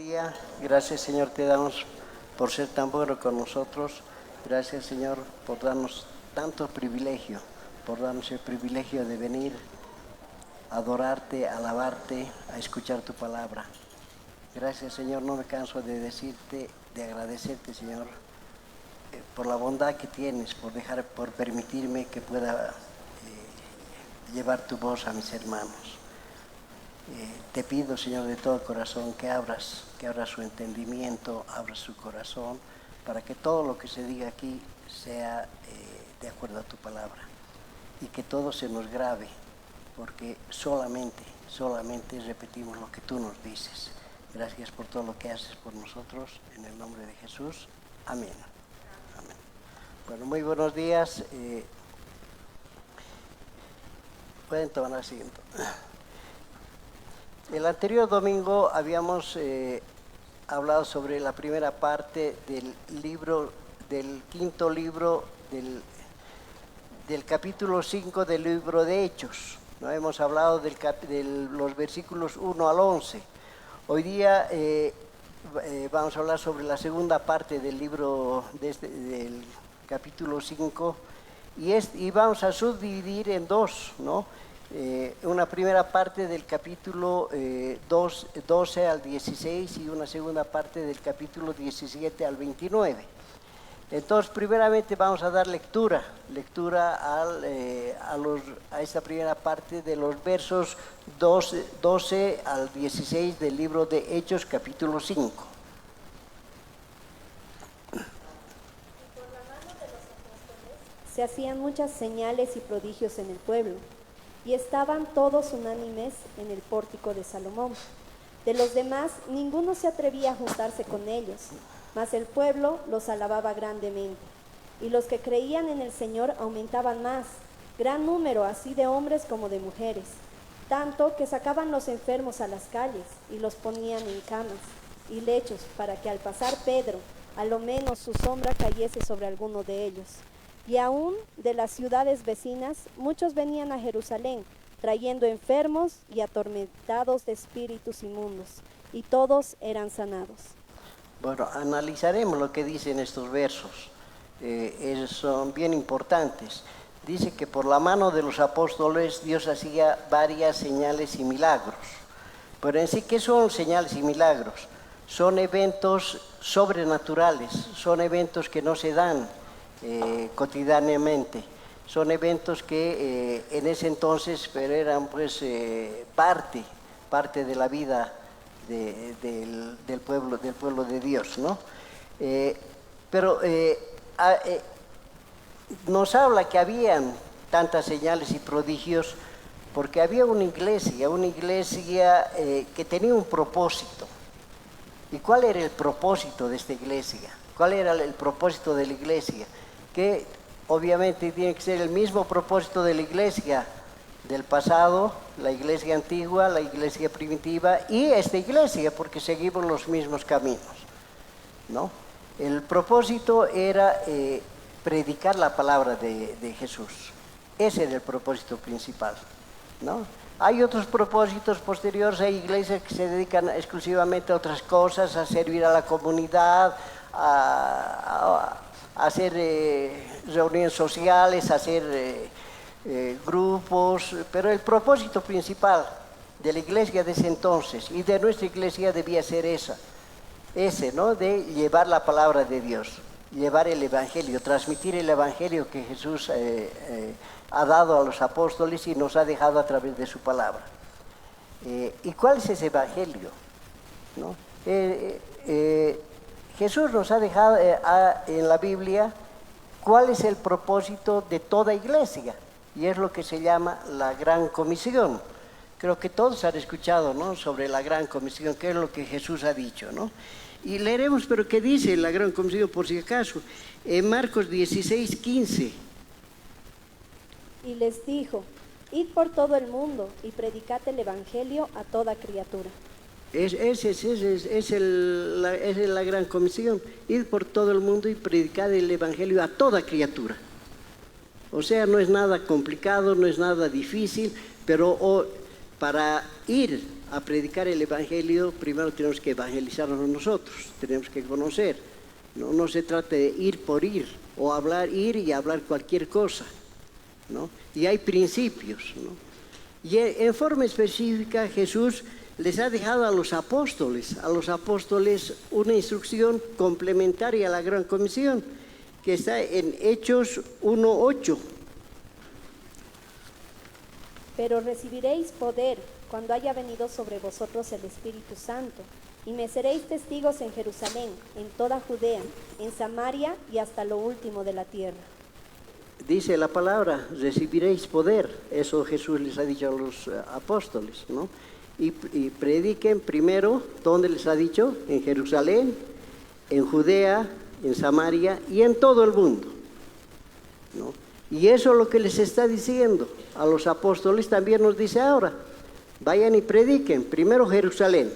día. Gracias, Señor, te damos por ser tan bueno con nosotros. Gracias, Señor, por darnos tanto privilegio, por darnos el privilegio de venir a adorarte, a alabarte, a escuchar tu palabra. Gracias, Señor, no me canso de decirte, de agradecerte, Señor, por la bondad que tienes, por permitirme que pueda llevar tu voz a mis hermanos. Te pido, Señor, de todo corazón que abras su entendimiento, abras su corazón, para que todo lo que se diga aquí sea de acuerdo a tu palabra y que todo se nos grabe, porque solamente repetimos lo que tú nos dices. Gracias por todo lo que haces por nosotros, en el nombre de Jesús. Amén. Amén. Bueno, muy buenos días. Pueden tomar asiento. El anterior domingo habíamos hablado sobre la primera parte del quinto libro del capítulo 5 del libro de Hechos, ¿no? Hemos hablado de los versículos 1 al 11. Hoy día vamos a hablar sobre la segunda parte del libro del capítulo 5 y vamos a subdividir en dos, ¿no? Una primera parte del capítulo 12 al 16 y una segunda parte del capítulo 17 al 29. Entonces, primeramente vamos a dar lectura a esta primera parte de los versos 12 al 16 del libro de Hechos, capítulo 5. Se hacían muchas señales y prodigios en el pueblo, y estaban todos unánimes en el pórtico de Salomón. De los demás, ninguno se atrevía a juntarse con ellos, mas el pueblo los alababa grandemente. Y los que creían en el Señor aumentaban más, gran número así de hombres como de mujeres, tanto que sacaban los enfermos a las calles y los ponían en camas y lechos, para que al pasar Pedro, a lo menos su sombra cayese sobre alguno de ellos. Y aún de las ciudades vecinas, muchos venían a Jerusalén, trayendo enfermos y atormentados de espíritus inmundos, y todos eran sanados. Bueno, analizaremos lo que dicen estos versos. Son bien importantes. Dice que por la mano de los apóstoles Dios hacía varias señales y milagros. Pero en sí, ¿qué son señales y milagros? Son eventos sobrenaturales, son eventos que no se dan cotidianamente. Son eventos que en ese entonces pero eran pues parte de la vida del pueblo de Dios, ¿no? Nos habla que habían tantas señales y prodigios porque había una iglesia que tenía un propósito. ¿Y cuál era el propósito de esta iglesia? ¿Cuál era el propósito de la iglesia? Que obviamente tiene que ser el mismo propósito de la iglesia del pasado, la iglesia antigua, la iglesia primitiva y esta iglesia, porque seguimos los mismos caminos, ¿no? El propósito era predicar la palabra de Jesús. Ese era el propósito principal, ¿no? Hay otros propósitos posteriores, hay iglesias que se dedican exclusivamente a otras cosas, a servir a la comunidad, a hacer reuniones sociales, a hacer grupos, pero el propósito principal de la iglesia de ese entonces y de nuestra iglesia debía ser ese, ¿no? De llevar la palabra de Dios, llevar el evangelio, transmitir el evangelio que Jesús ha dado a los apóstoles y nos ha dejado a través de su palabra. ¿Y cuál es ese evangelio? ¿No? Jesús nos ha dejado en la Biblia cuál es el propósito de toda iglesia, y es lo que se llama la Gran Comisión. Creo que todos han escuchado, ¿no?, sobre la Gran Comisión, qué es lo que Jesús ha dicho, ¿no? Y leeremos, pero ¿qué dice la Gran Comisión por si acaso? En Marcos 16:15. Y les dijo: id por todo el mundo y predicad el evangelio a toda criatura. Esa es la Gran Comisión, ir por todo el mundo y predicar el evangelio a toda criatura. O sea, no es nada complicado, no es nada difícil, pero para ir a predicar el Evangelio, primero tenemos que evangelizarnos nosotros, tenemos que conocer. No se trata de ir por ir, o ir y hablar cualquier cosa, ¿no? Y hay principios, ¿no? Y en forma específica Jesús les ha dejado a los apóstoles una instrucción complementaria a la Gran Comisión, que está en Hechos 1:8. Pero recibiréis poder cuando haya venido sobre vosotros el Espíritu Santo, y me seréis testigos en Jerusalén, en toda Judea, en Samaria y hasta lo último de la tierra. Dice la palabra, recibiréis poder. Eso Jesús les ha dicho a los apóstoles, ¿no? Y prediquen primero, ¿dónde les ha dicho? En Jerusalén, en Judea, en Samaria y en todo el mundo, ¿no? Y eso es lo que les está diciendo a los apóstoles, también nos dice ahora. Vayan y prediquen, primero Jerusalén.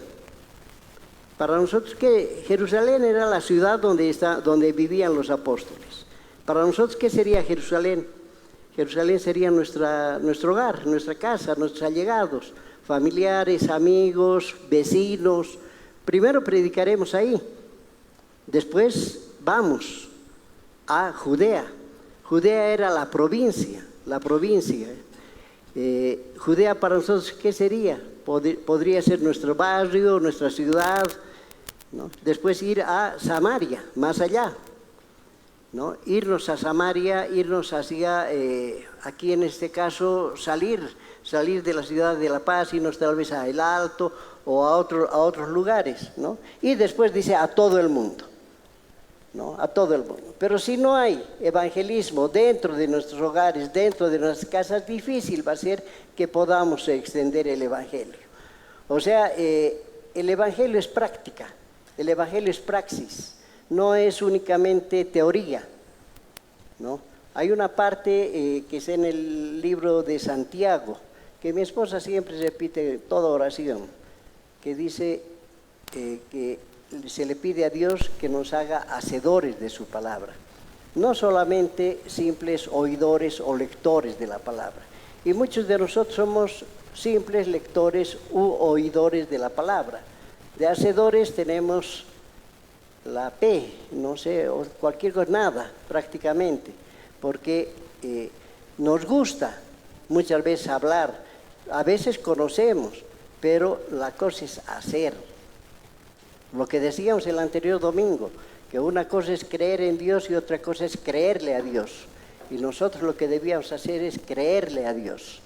Para nosotros que Jerusalén era la ciudad donde vivían los apóstoles. Para nosotros, ¿qué sería Jerusalén? Jerusalén sería nuestro hogar, nuestra casa, nuestros allegados, familiares, amigos, vecinos. Primero predicaremos ahí. Después vamos a Judea. Judea era la provincia. Judea para nosotros, ¿qué sería? Podría ser nuestro barrio, nuestra ciudad, ¿no? Después ir a Samaria, más allá, ¿no? Irnos a Samaria, irnos hacia, aquí en este caso, salir de la ciudad de La Paz, irnos tal vez a El Alto o a otros lugares, ¿no? Y después dice a todo el mundo, ¿no? A todo el mundo. Pero si no hay evangelismo dentro de nuestros hogares, dentro de nuestras casas, difícil va a ser que podamos extender el Evangelio. O sea, el Evangelio es práctica, el Evangelio es praxis, no es únicamente teoría, ¿no? Hay una parte que es en el libro de Santiago, que mi esposa siempre repite toda oración, que dice que se le pide a Dios que nos haga hacedores de su palabra, no solamente simples oidores o lectores de la palabra. Y muchos de nosotros somos simples lectores u oidores de la palabra. De hacedores tenemos la P, no sé, o cualquier cosa, nada prácticamente, porque nos gusta muchas veces hablar, a veces conocemos, pero la cosa es hacer. Lo que decíamos el anterior domingo, que una cosa es creer en Dios y otra cosa es creerle a Dios. Y nosotros lo que debíamos hacer es creerle a Dios.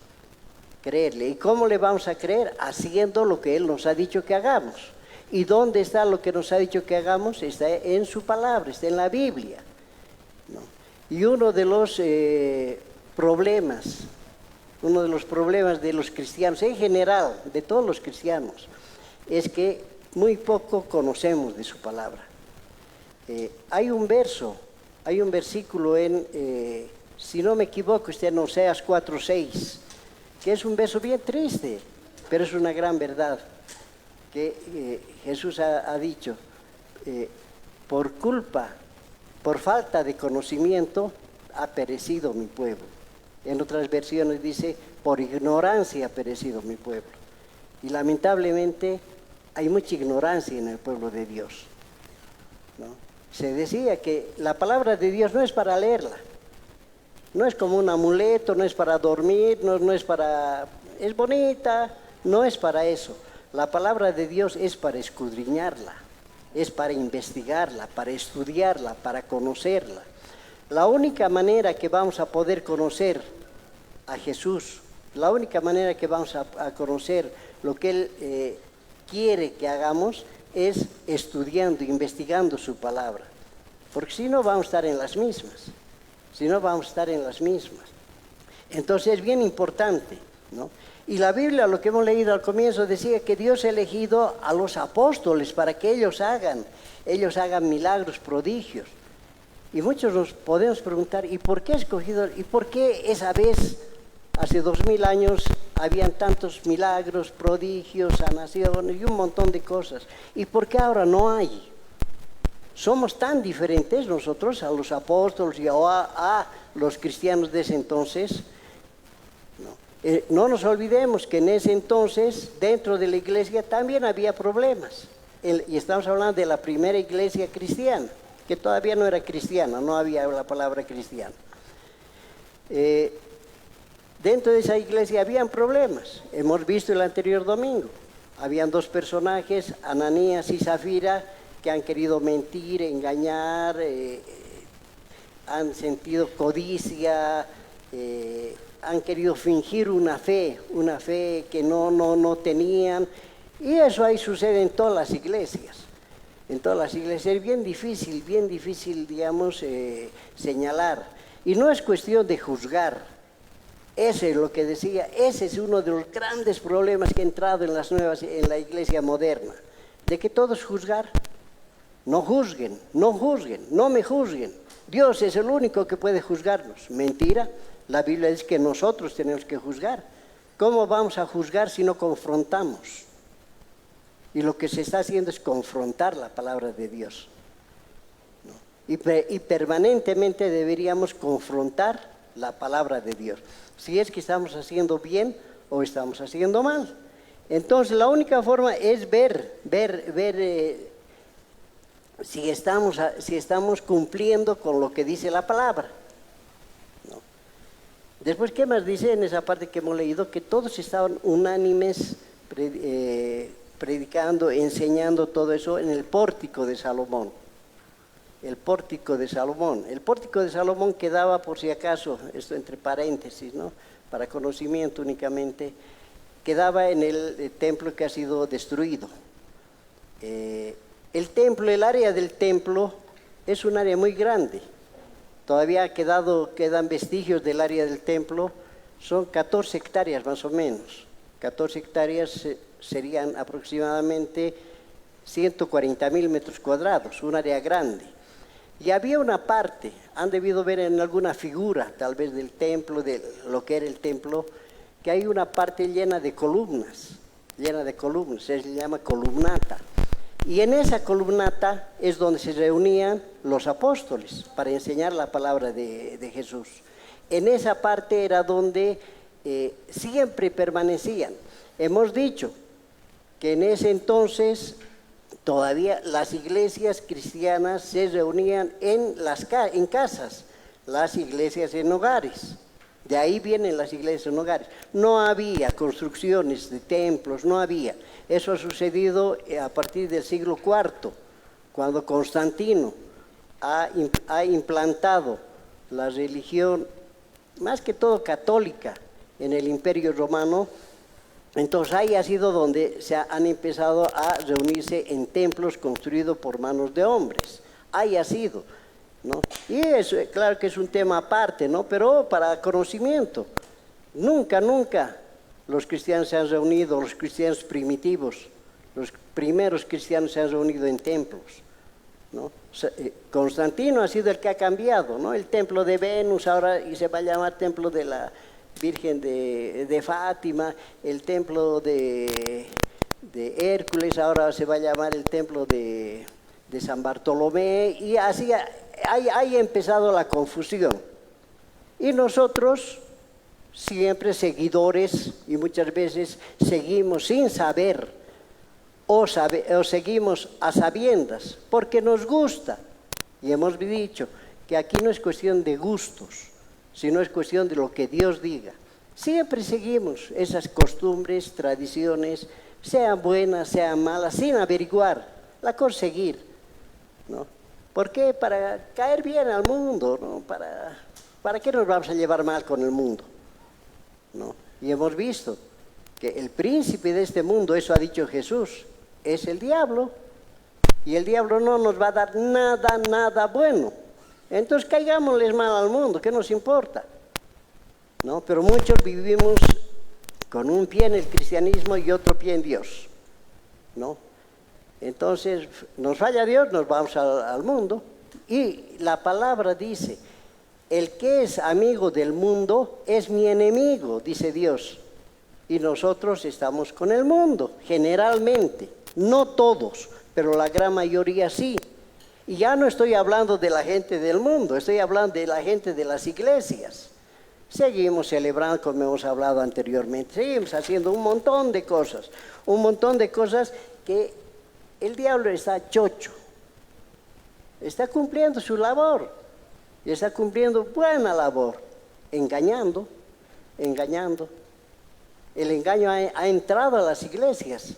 Creerle. ¿Y cómo le vamos a creer? Haciendo lo que Él nos ha dicho que hagamos. ¿Y dónde está lo que nos ha dicho que hagamos? Está en su palabra, está en la Biblia, ¿no? Y uno de los problemas de los cristianos, en general, de todos los cristianos, es que muy poco conocemos de su palabra. Hay un versículo si no me equivoco, está en Oseas 4:6, que es un verso bien triste, pero es una gran verdad, que Jesús ha dicho, por falta de conocimiento ha perecido mi pueblo. En otras versiones dice, por ignorancia ha perecido mi pueblo. Y lamentablemente hay mucha ignorancia en el pueblo de Dios, ¿no? Se decía que la palabra de Dios no es para leerla, no es como un amuleto, no es para dormir, no es para... es bonita, no es para eso. La palabra de Dios es para escudriñarla, es para investigarla, para estudiarla, para conocerla. La única manera que vamos a poder conocer a Jesús, la única manera que vamos a conocer lo que Él quiere que hagamos es estudiando, investigando su palabra, porque si no vamos a estar en las mismas, Entonces es bien importante, ¿no? Y la Biblia, lo que hemos leído al comienzo, decía que Dios ha elegido a los apóstoles para que ellos hagan milagros, prodigios. Y muchos nos podemos preguntar, ¿y por qué ha escogido? ¿Y por qué esa vez, hace 2000 años, habían tantos milagros, prodigios, sanaciones y un montón de cosas? ¿Y por qué ahora no hay? Somos tan diferentes nosotros a los apóstoles y a los cristianos de ese entonces, ¿no? No nos olvidemos que en ese entonces, dentro de la iglesia también había problemas. Y estamos hablando de la primera iglesia cristiana, que todavía no era cristiana, no había la palabra cristiana. Dentro de esa iglesia habían problemas. Hemos visto el anterior domingo. Habían dos personajes, Ananías y Zafira, que han querido mentir, engañar, han sentido codicia, han querido fingir una fe que no tenían. Y eso ahí sucede en todas las iglesias. En todas las iglesias es bien difícil, digamos, señalar. Y no es cuestión de juzgar. Ese es lo que decía, ese es uno de los grandes problemas que ha entrado en la iglesia moderna. De que todo es juzgar. No juzguen, no me juzguen. Dios es el único que puede juzgarnos. Mentira, la Biblia dice que nosotros tenemos que juzgar. ¿Cómo vamos a juzgar si no confrontamos? Y lo que se está haciendo es confrontar la palabra de Dios, ¿no? Y permanentemente deberíamos confrontar la palabra de Dios. Si es que estamos haciendo bien o estamos haciendo mal. Entonces la única forma es ver si estamos cumpliendo con lo que dice la palabra, ¿no? Después, ¿qué más dice en esa parte que hemos leído? Que todos estaban unánimes predicando, enseñando todo eso en el pórtico de Salomón. El pórtico de Salomón. El pórtico de Salomón quedaba, por si acaso, esto entre paréntesis, ¿no?, para conocimiento únicamente, quedaba en el templo que ha sido destruido. El área del templo es un área muy grande. Todavía quedan vestigios del área del templo. Son 14 hectáreas más o menos. 14 hectáreas serían aproximadamente 140,000 metros cuadrados, un área grande. Y había una parte, han debido ver en alguna figura, tal vez del templo, de lo que era el templo, que hay una parte llena de columnas, se llama columnata. Y en esa columnata es donde se reunían los apóstoles para enseñar la palabra de Jesús. En esa parte era donde siempre permanecían. Hemos dicho que en ese entonces todavía las iglesias cristianas se reunían en casas, las iglesias en hogares. De ahí vienen las iglesias en hogares. No había construcciones de templos, no había. Eso ha sucedido a partir del siglo IV, cuando Constantino ha implantado la religión, más que todo católica, en el Imperio Romano. Entonces ahí ha sido donde han empezado a reunirse en templos construidos por manos de hombres. Ahí ha sido, ¿no? Y eso, claro que es un tema aparte, ¿no?, pero para conocimiento. Nunca los cristianos se han reunido, los cristianos primitivos, los primeros cristianos se han reunido en templos, ¿no? Constantino ha sido el que ha cambiado, ¿no? El templo de Venus ahora y se va a llamar templo de la Virgen de Fátima, el templo de Hércules ahora se va a llamar el templo de San Bartolomé, y así ha empezado la confusión. Y nosotros, siempre seguidores, y muchas veces seguimos sin saber, o seguimos a sabiendas, porque nos gusta. Y hemos dicho que aquí no es cuestión de gustos, sino es cuestión de lo que Dios diga. Siempre seguimos esas costumbres, tradiciones, sean buenas, sean malas, sin averiguar, la cosa es seguir, ¿no? ¿Por qué? Para caer bien al mundo, ¿no? ¿Para qué nos vamos a llevar mal con el mundo, ¿no? Y hemos visto que el príncipe de este mundo, eso ha dicho Jesús, es el diablo, y el diablo no nos va a dar nada bueno. Entonces caigámosles mal al mundo, ¿qué nos importa? ¿No? Pero muchos vivimos con un pie en el cristianismo y otro pie en Dios, ¿no? Entonces nos falla Dios, nos vamos al mundo. Y la palabra dice, el que es amigo del mundo es mi enemigo, dice Dios. Y nosotros estamos con el mundo, generalmente, no todos, pero la gran mayoría sí. Y ya no estoy hablando de la gente del mundo, estoy hablando de la gente de las iglesias. Seguimos celebrando, como hemos hablado anteriormente, seguimos haciendo un montón de cosas que el diablo está chocho, está cumpliendo su labor, y está cumpliendo buena labor, engañando. El engaño ha entrado a las iglesias.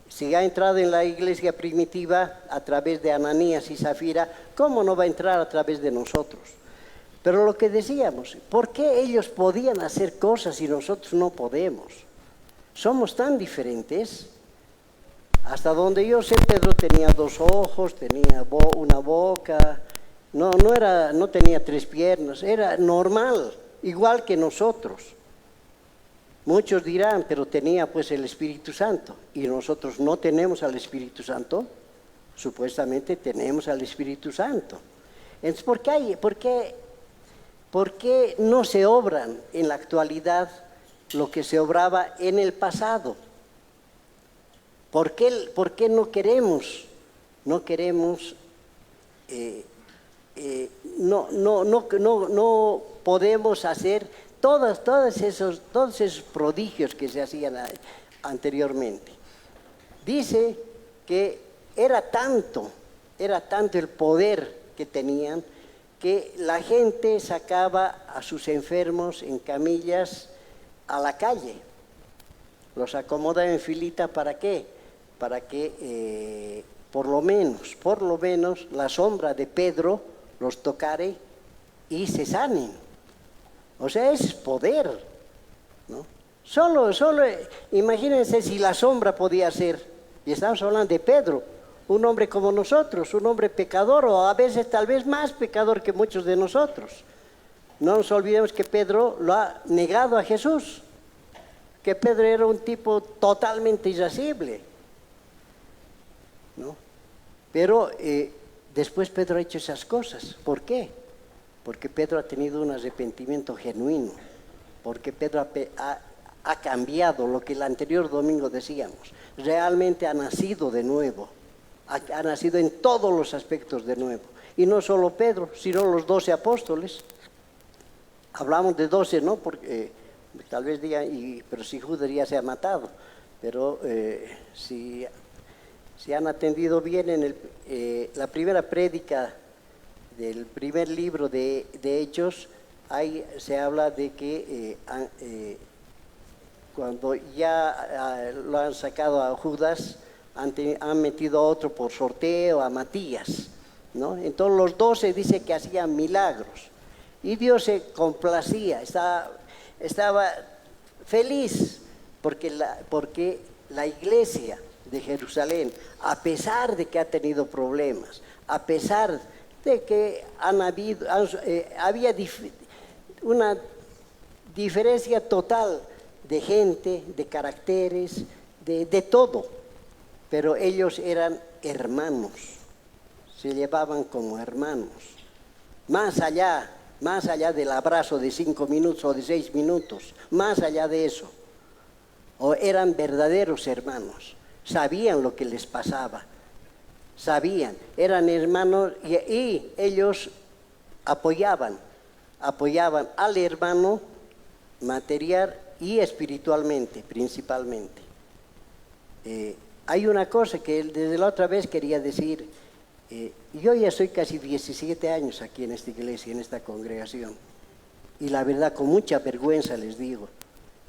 Si ha entrado en la iglesia primitiva a través de Ananías y Zafira, ¿cómo no va a entrar a través de nosotros? Pero lo que decíamos, ¿por qué ellos podían hacer cosas y nosotros no podemos? Somos tan diferentes. Hasta donde yo sé, Pedro tenía 2 ojos, tenía una boca, no tenía 3 piernas, era normal, igual que nosotros. Muchos dirán, pero tenía pues el Espíritu Santo, y nosotros no tenemos al Espíritu Santo. Supuestamente tenemos al Espíritu Santo. Entonces, ¿por qué no se obran en la actualidad lo que se obraba en el pasado? ¿Por qué no podemos hacer todos esos prodigios que se hacían anteriormente? Dice que era tanto el poder que tenían, que la gente sacaba a sus enfermos en camillas a la calle. Los acomodaba en filita, ¿para qué? Para que por lo menos la sombra de Pedro los tocare y se sanen. O sea, es poder, ¿no? Solo imagínense si la sombra podía ser, y estamos hablando de Pedro, un hombre como nosotros, un hombre pecador, o a veces tal vez más pecador que muchos de nosotros. No nos olvidemos que Pedro lo ha negado a Jesús, que Pedro era un tipo totalmente irascible, ¿no? Pero después Pedro ha hecho esas cosas. ¿Por qué? Porque Pedro ha tenido un arrepentimiento genuino, porque Pedro ha cambiado lo que el anterior domingo decíamos, realmente ha nacido de nuevo, ha nacido en todos los aspectos de nuevo. Y no solo Pedro, sino los 12 apóstoles. Hablamos de 12, ¿no? Porque tal vez digan, pero si Judas ya se ha matado, pero si han atendido bien en la primera prédica del primer libro de Hechos, ahí se habla de que cuando ya lo han sacado a Judas, han metido a otro por sorteo, a Matías, ¿no? Entonces los 12 dice que hacían milagros, y Dios se complacía, estaba feliz, porque la iglesia de Jerusalén, a pesar de que ha tenido problemas, a pesar de que había una diferencia total de gente, de caracteres, de todo, pero ellos eran hermanos, se llevaban como hermanos, más allá del abrazo de 5 minutos o de 6 minutos, más allá de eso, o eran verdaderos hermanos, sabían lo que les pasaba, eran hermanos, y ellos apoyaban al hermano material y espiritualmente, principalmente. Hay una cosa que desde la otra vez quería decir. Yo ya soy casi 17 años aquí en esta iglesia, en esta congregación, y la verdad, con mucha vergüenza les digo,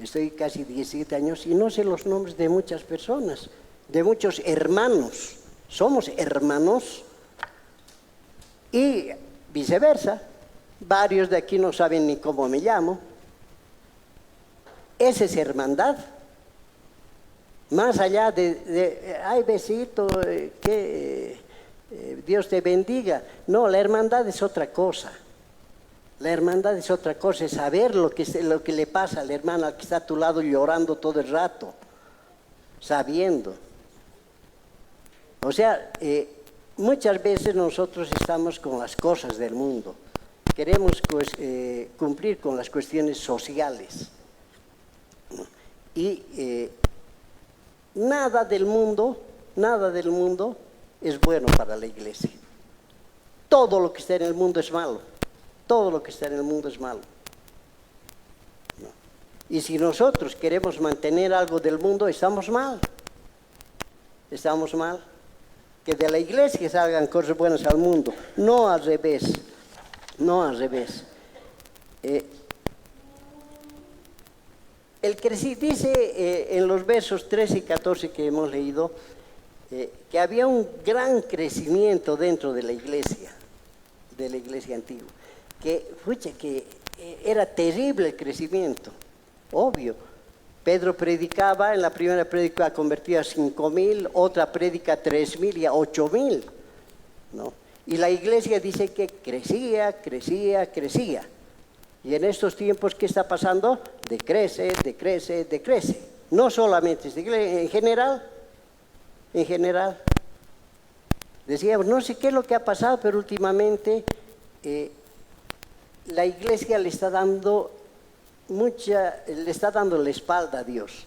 estoy casi 17 años y no sé los nombres de muchas personas, de muchos hermanos. Somos hermanos, y viceversa, varios de aquí no saben ni cómo me llamo. Esa es hermandad. Más allá de ay, besito, que Dios te bendiga. No, la hermandad es otra cosa. La hermandad es otra cosa, es saber lo que le pasa al hermano que está a tu lado llorando todo el rato, sabiendo. O sea, muchas veces nosotros estamos con las cosas del mundo, queremos cumplir con las cuestiones sociales, ¿no? Y nada del mundo es bueno para la iglesia. Todo lo que está en el mundo es malo. Todo lo que está en el mundo es malo. Y si nosotros queremos mantener algo del mundo, estamos mal. Estamos mal. Que de la iglesia salgan cosas buenas al mundo, no al revés. No al revés. Dice en los versos 13 y 14 que hemos leído, que había un gran crecimiento dentro de la iglesia antigua, que era terrible el crecimiento, obvio. Pedro predicaba, en la primera prédica convertía a 5,000, otra prédica a 3,000 y a 8,000, ¿no? Y la iglesia dice que crecía. Y en estos tiempos, ¿qué está pasando? Decrece. No solamente esta iglesia, en general. Decíamos, no sé qué es lo que ha pasado, pero últimamente la iglesia le está dando la espalda a Dios.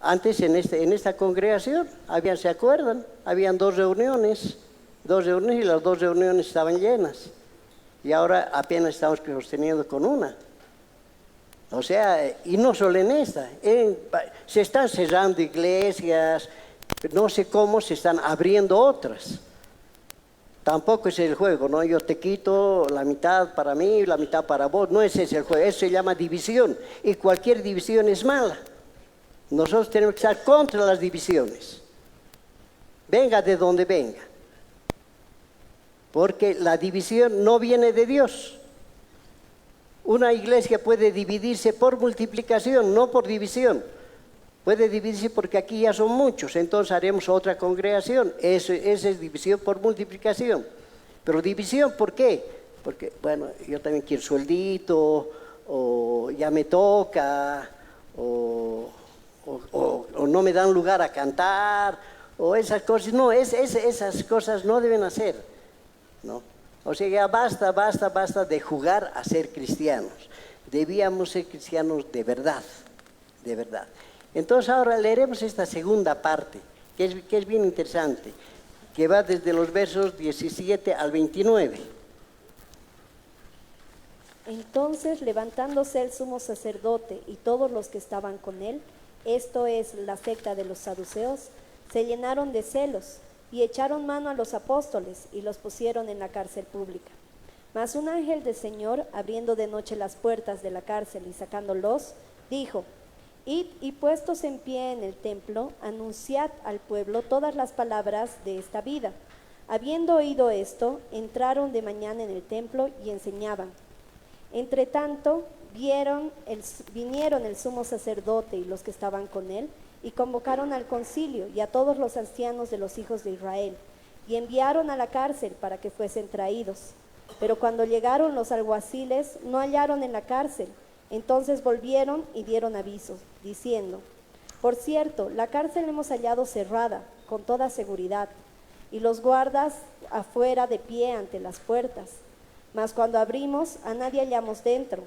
Antes en esta congregación, ¿se acuerdan? Habían dos reuniones y las dos reuniones estaban llenas. Y ahora apenas estamos sosteniendo con una. O sea, y no solo en esta, se están cerrando iglesias, no sé cómo se están abriendo otras. Tampoco es el juego, ¿no? Yo te quito la mitad para mí, la mitad para vos. No es ese el juego, eso se llama división. Y cualquier división es mala. Nosotros tenemos que estar contra las divisiones. Venga de donde venga. Porque la división no viene de Dios. Una iglesia puede dividirse por multiplicación, no por división. Puede dividirse porque aquí ya son muchos, entonces haremos otra congregación. Esa es división por multiplicación. Pero división, ¿por qué? Porque, bueno, yo también quiero sueldito, o ya me toca, o no me dan lugar a cantar, o esas cosas. No, esas cosas no deben hacer, ¿no? O sea, ya basta de jugar a ser cristianos. Debíamos ser cristianos de verdad, de verdad. Entonces ahora leeremos esta segunda parte, que es bien interesante, que va desde los versos 17 al 29. Entonces, levantándose el sumo sacerdote y todos los que estaban con él, esto es la secta de los saduceos, se llenaron de celos y echaron mano a los apóstoles y los pusieron en la cárcel pública. Mas un ángel del Señor, abriendo de noche las puertas de la cárcel y sacándolos, dijo: Id y puestos en pie en el templo, anunciad al pueblo todas las palabras de esta vida. Habiendo oído esto, entraron de mañana en el templo y enseñaban. Entre tanto, vinieron el sumo sacerdote y los que estaban con él, y convocaron al concilio y a todos los ancianos de los hijos de Israel, y enviaron a la cárcel para que fuesen traídos. Pero cuando llegaron los alguaciles, no hallaron en la cárcel. Entonces volvieron y dieron aviso, diciendo: Por cierto, la cárcel hemos hallado cerrada, con toda seguridad, y los guardas afuera de pie ante las puertas. Mas cuando abrimos, a nadie hallamos dentro.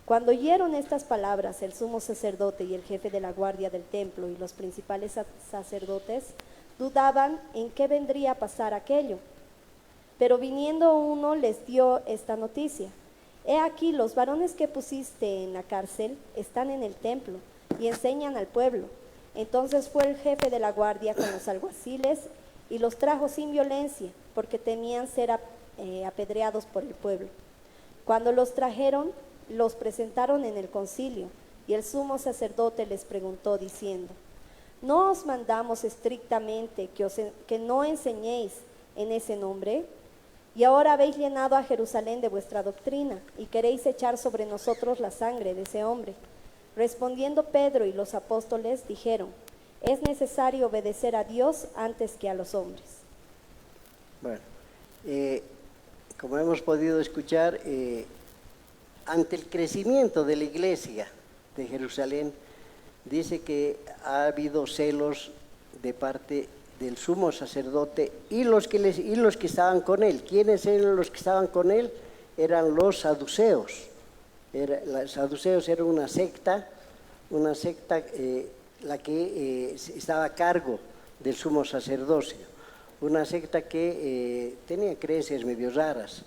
Cuando oyeron estas palabras, el sumo sacerdote y el jefe de la guardia del templo y los principales sacerdotes dudaban en qué vendría a pasar aquello. Pero viniendo uno les dio esta noticia: He aquí, los varones que pusiste en la cárcel están en el templo y enseñan al pueblo. Entonces fue el jefe de la guardia con los alguaciles y los trajo sin violencia, porque temían ser apedreados por el pueblo. Cuando los trajeron, los presentaron en el concilio, y el sumo sacerdote les preguntó diciendo: ¿No os mandamos estrictamente que no enseñéis en ese nombre? Y ahora habéis llenado a Jerusalén de vuestra doctrina, y queréis echar sobre nosotros la sangre de ese hombre. Respondiendo Pedro y los apóstoles dijeron: Es necesario obedecer a Dios antes que a los hombres. Bueno, como hemos podido escuchar, ante el crecimiento de la iglesia de Jerusalén, dice que ha habido celos de parte del sumo sacerdote y los que estaban con él. ¿Quiénes eran los que estaban con él? Eran los saduceos. Los saduceos eran una secta la que estaba a cargo del sumo sacerdocio. Una secta que tenía creencias medio raras.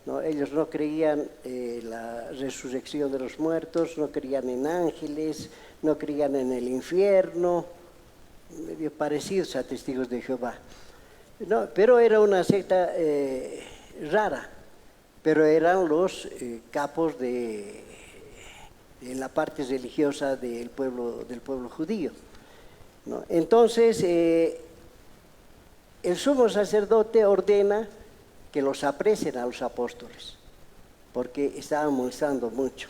¿no? Ellos no creían en la resurrección de los muertos, no creían en ángeles, no creían en el infierno, medio parecidos a Testigos de Jehová. No, pero era una secta rara, pero eran los capos en la parte religiosa del pueblo judío, ¿no? Entonces, el sumo sacerdote ordena que los apresen a los apóstoles, porque estaban molestando mucho.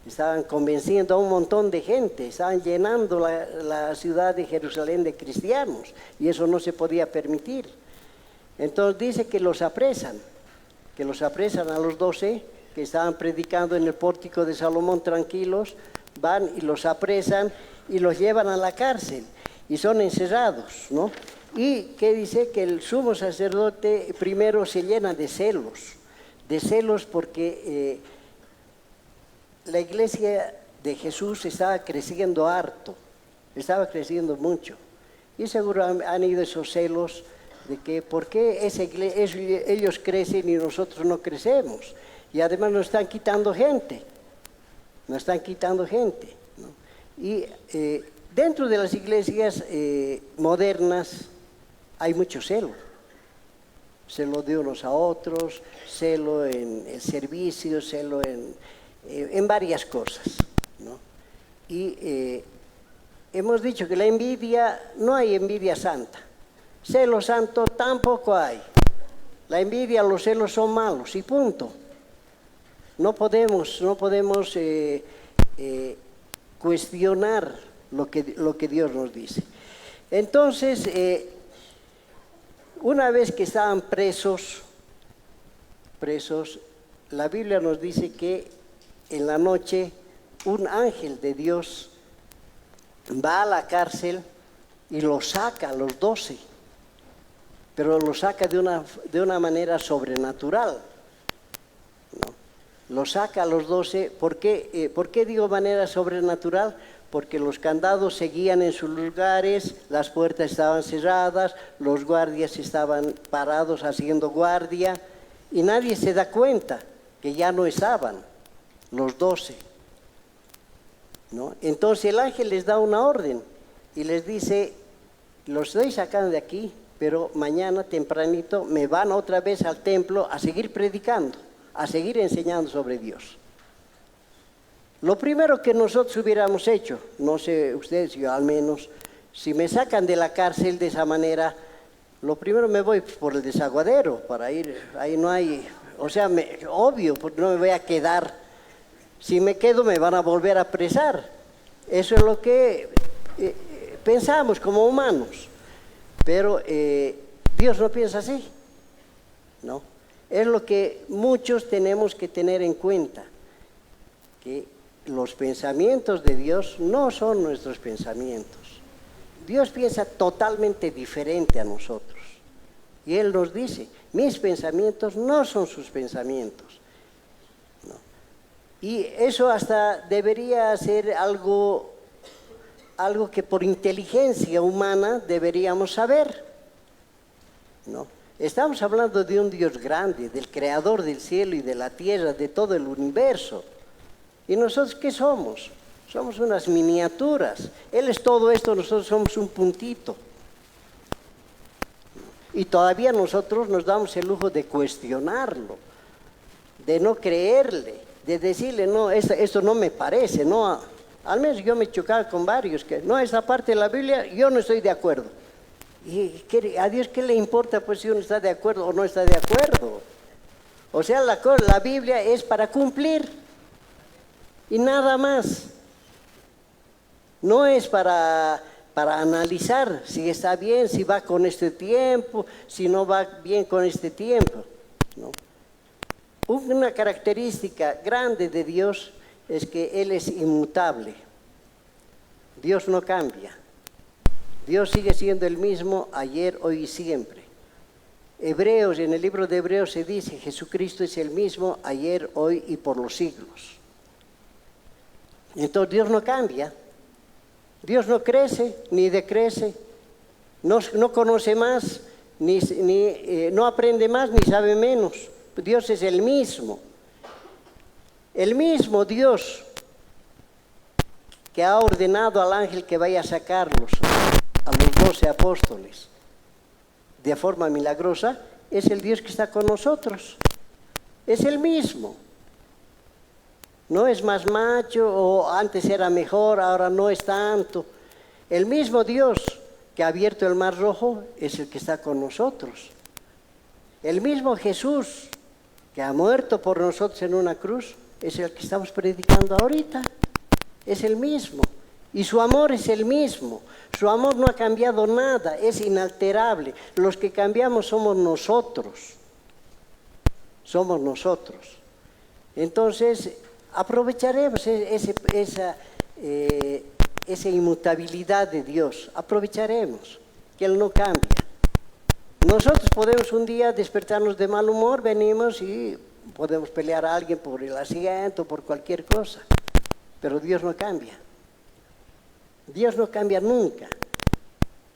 Estaban convenciendo a un montón de gente, estaban llenando la ciudad de Jerusalén de cristianos, y eso no se podía permitir. Entonces dice que los apresan a los 12 que estaban predicando en el pórtico de Salomón tranquilos, van y los apresan y los llevan a la cárcel, y son encerrados, ¿no? Y que dice que el sumo sacerdote primero se llena de celos porque la iglesia de Jesús estaba creciendo harto, estaba creciendo mucho. Y seguro han ido esos celos de que por qué ellos crecen y nosotros no crecemos. Y además nos están quitando gente, ¿no? Y dentro de las iglesias modernas hay mucho celo de unos a otros, celo en el servicio, celo en varias cosas, ¿no? Y hemos dicho que la envidia, no hay envidia santa, celo santo tampoco hay. La envidia, los celos son malos y punto. No podemos cuestionar lo que Dios nos dice. Entonces, una vez que estaban presos, la Biblia nos dice que en la noche un ángel de Dios va a la cárcel y los saca a los 12, pero los saca de una manera sobrenatural, ¿no? Los saca a los 12, ¿por qué digo manera sobrenatural? Porque los candados seguían en sus lugares, las puertas estaban cerradas, los guardias estaban parados haciendo guardia, y nadie se da cuenta que ya no estaban los 12, ¿no? Entonces el ángel les da una orden y les dice: los estoy sacando de aquí, pero mañana tempranito me van otra vez al templo a seguir predicando, a seguir enseñando sobre Dios. Lo primero que nosotros hubiéramos hecho, no sé ustedes, yo al menos, si me sacan de la cárcel de esa manera, lo primero me voy por el desaguadero para ir, ahí no hay, o sea, obvio, porque no me voy a quedar. Si me quedo me van a volver a apresar. Eso es lo que pensamos como humanos. Pero Dios no piensa así, ¿no? Es lo que muchos tenemos que tener en cuenta, que los pensamientos de Dios no son nuestros pensamientos. Dios piensa totalmente diferente a nosotros. Y Él nos dice: mis pensamientos no son sus pensamientos, ¿no? Y eso hasta debería ser algo que por inteligencia humana deberíamos saber, ¿no? Estamos hablando de un Dios grande, del creador del cielo y de la tierra, de todo el universo. ¿Y nosotros qué somos? Somos unas miniaturas. Él es todo esto, nosotros somos un puntito. Y todavía nosotros nos damos el lujo de cuestionarlo, de no creerle, de decirle: no, esto no me parece, no. Al menos yo me chocaba con varios que no, esa parte de la Biblia yo no estoy de acuerdo. ¿Y a Dios qué le importa pues si uno está de acuerdo o no está de acuerdo? O sea, la Biblia es para cumplir y nada más. No es para analizar si está bien, si va con este tiempo, si no va bien con este tiempo, ¿no? Una característica grande de Dios es que Él es inmutable. Dios no cambia. Dios sigue siendo el mismo ayer, hoy y siempre. En el libro de Hebreos se dice: Jesucristo es el mismo ayer, hoy y por los siglos. Entonces Dios no cambia. Dios no crece ni decrece. No conoce más, no aprende más, ni sabe menos. Dios es el mismo. El mismo Dios que ha ordenado al ángel que vaya a sacarlos, a los 12 apóstoles, de forma milagrosa, es el Dios que está con nosotros. Es el mismo. No es más macho o antes era mejor, ahora no es tanto. El mismo Dios que ha abierto el mar rojo es el que está con nosotros. El mismo Jesús que ha muerto por nosotros en una cruz es el que estamos predicando ahorita. Es el mismo. Y su amor es el mismo. Su amor no ha cambiado nada, es inalterable. Los que cambiamos somos nosotros. Somos nosotros. Entonces, aprovecharemos esa inmutabilidad de Dios. Aprovecharemos que Él no cambia. Nosotros podemos un día despertarnos de mal humor, venimos y podemos pelear a alguien por el asiento, por cualquier cosa. Pero Dios no cambia. Dios no cambia nunca.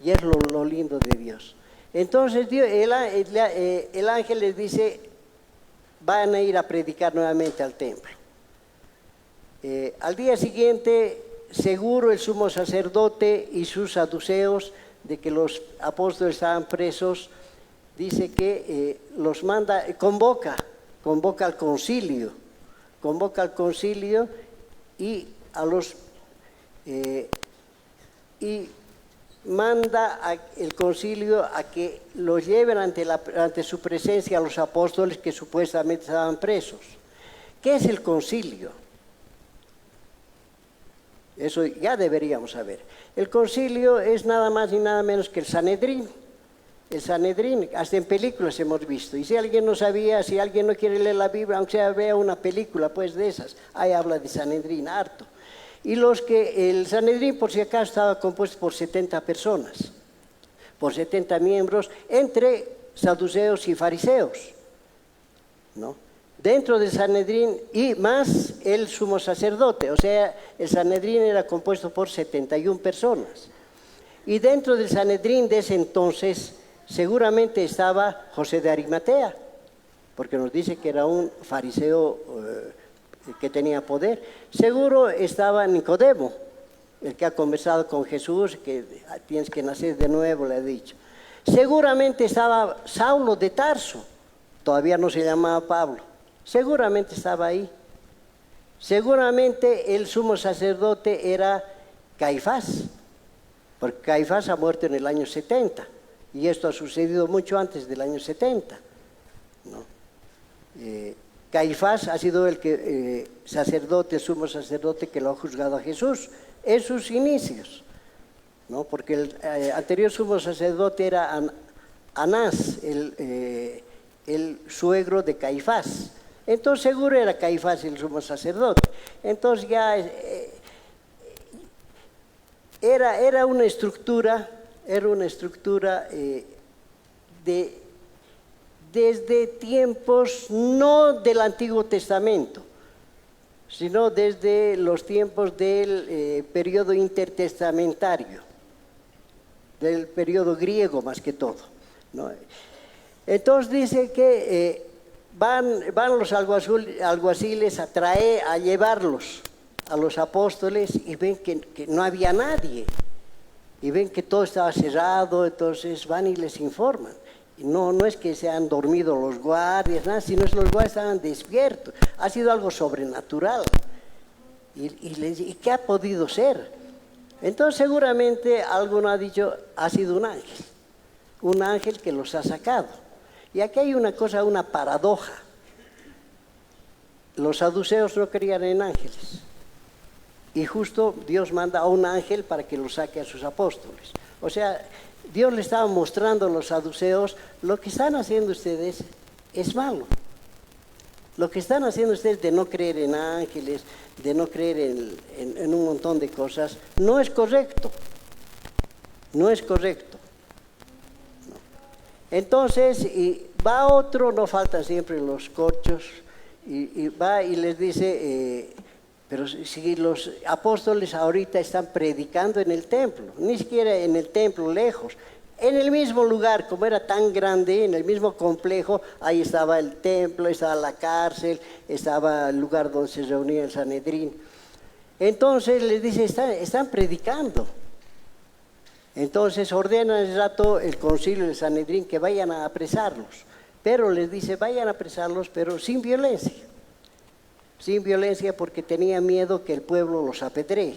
Y es lo lindo de Dios. Entonces el ángel les dice, van a ir a predicar nuevamente al templo. Al día siguiente, seguro el sumo sacerdote y sus saduceos de que los apóstoles estaban presos, dice que los manda, convoca al concilio y manda el concilio a que los lleven ante su presencia a los apóstoles que supuestamente estaban presos. ¿Qué es el concilio? Eso ya deberíamos saber. El concilio es nada más ni nada menos que el Sanedrín. El Sanedrín, hasta en películas hemos visto. Y si alguien no sabía, si alguien no quiere leer la Biblia, aunque sea vea una película pues de esas, ahí habla de Sanedrín harto. Y el Sanedrín, por si acaso, estaba compuesto por 70 personas, por 70 miembros, entre saduceos y fariseos, ¿no? Dentro del Sanedrín y más el sumo sacerdote, o sea, el Sanedrín era compuesto por 71 personas. Y dentro del Sanedrín de ese entonces seguramente estaba José de Arimatea, porque nos dice que era un fariseo que tenía poder. Seguro estaba Nicodemo, el que ha conversado con Jesús, que tienes que nacer de nuevo, le ha dicho. Seguramente estaba Saulo de Tarso, todavía no se llamaba Pablo. Seguramente estaba ahí. Seguramente el sumo sacerdote era Caifás, porque Caifás ha muerto en el año 70, y esto ha sucedido mucho antes del año 70, ¿no? Caifás ha sido el sumo sacerdote que lo ha juzgado a Jesús en sus inicios, ¿no? Porque el anterior sumo sacerdote era Anás, el suegro de Caifás. Entonces seguro era Caifás el sumo sacerdote. Entonces ya era una estructura desde tiempos no del Antiguo Testamento, sino desde los tiempos del periodo intertestamentario, del periodo griego más que todo, ¿no? Entonces dice que van los alguaciles a llevarlos a los apóstoles y ven que no había nadie, y ven que todo estaba cerrado, entonces van y les informan. Y no es que se han dormido los guardias, nada, sino que los guardias estaban despiertos. Ha sido algo sobrenatural. ¿Y qué ha podido ser? Entonces seguramente alguno ha dicho, ha sido un ángel que los ha sacado. Y aquí hay una paradoja. Los saduceos no creían en ángeles. Y justo Dios manda a un ángel para que los saque a sus apóstoles. O sea, Dios le estaba mostrando a los saduceos, lo que están haciendo ustedes es malo. Lo que están haciendo ustedes de no creer en ángeles, de no creer en un montón de cosas, no es correcto. No es correcto. No. Entonces, y va otro, no faltan siempre los corchos, y va y les dice, pero si los apóstoles ahorita están predicando en el templo, ni siquiera en el templo, lejos, En el mismo lugar, como era tan grande, en el mismo complejo, ahí estaba el templo, estaba la cárcel, estaba el lugar donde se reunía el Sanedrín. Entonces les dice, están predicando. Entonces ordena el rato el concilio del Sanedrín que vayan a apresarlos. Pero les dice, vayan a apresarlos, pero sin violencia. Sin violencia porque tenía miedo que el pueblo los apedree.